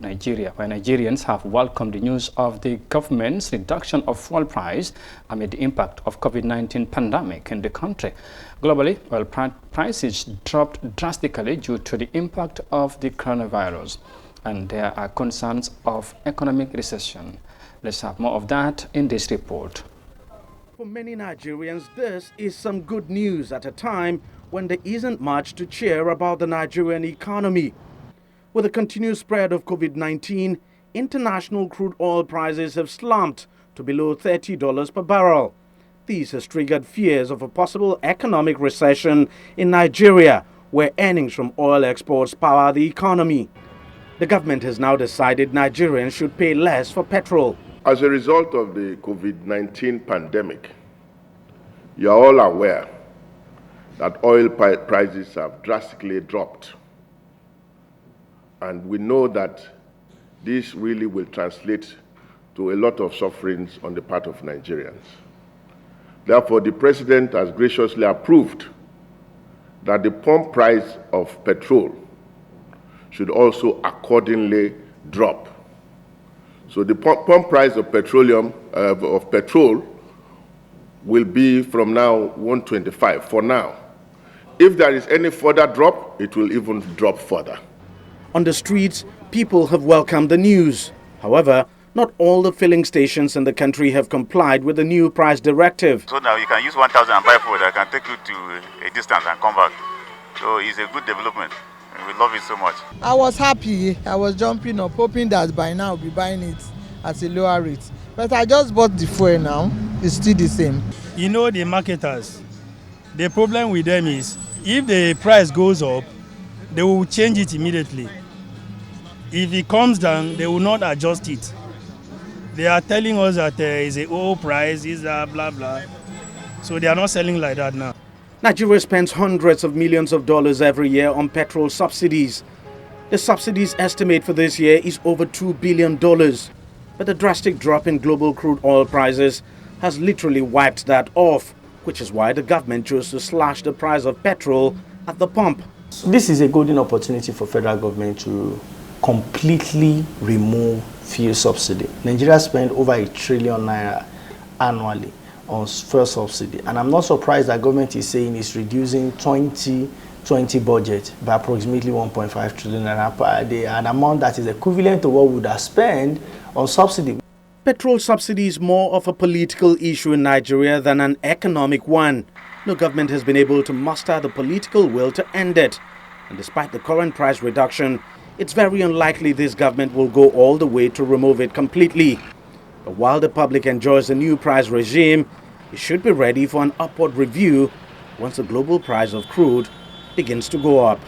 Nigeria, where Nigerians have welcomed the news of the government's reduction of fuel price amid the impact of COVID-19 pandemic in the country. Globally, oil prices dropped drastically due to the impact of the coronavirus, and there are concerns of economic recession. Let's have more of that in this report. For many Nigerians, this is some good news at a time when there isn't much to cheer about the Nigerian economy. With the continued spread of COVID-19, international crude oil prices have slumped to below $30 per barrel. This has triggered fears of a possible economic recession in Nigeria, where earnings from oil exports power the economy. The government has now decided Nigerians should pay less for petrol. As a result of the COVID-19 pandemic, you are all aware that oil prices have drastically dropped. And we know that this really will translate to a lot of sufferings on the part of Nigerians. Therefore, the President has graciously approved that the pump price of petrol should also accordingly drop. So the pump price of petrol will be from now $125 for now. If there is any further drop, it will even drop further. On the streets, people have welcomed the news. However, not all the filling stations in the country have complied with the new price directive. So now you can use 1,000 and buy food that can take you to a distance and come back. So it's a good development. And we love it so much. I was happy. I was jumping up, hoping that by now I'll be buying it at a lower rate. But I just bought the fuel now. It's still the same. You know, the marketers, the problem with them is if the price goes up, they will change it immediately. If it comes down, they will not adjust it. They are telling us that it's a oil price, is blah blah. So they are not selling like that now. Nigeria spends hundreds of millions of dollars every year on petrol subsidies. The subsidies estimate for this year is over $2 billion. But the drastic drop in global crude oil prices has literally wiped that off, which is why the government chose to slash the price of petrol at the pump. This is a golden opportunity for federal government to completely remove fuel subsidy. Nigeria spends over ₦1 trillion annually on fuel subsidy, and I'm not surprised that government is saying it's reducing 2020 budget by approximately 1.5 trillion per day, an amount that is equivalent to what we would have spent on subsidy. Petrol subsidy is more of a political issue in Nigeria than an economic one. No government has been able to muster the political will to end it. And despite the current price reduction, it's very unlikely this government will go all the way to remove it completely. But while the public enjoys the new price regime, it should be ready for an upward review once the global price of crude begins to go up.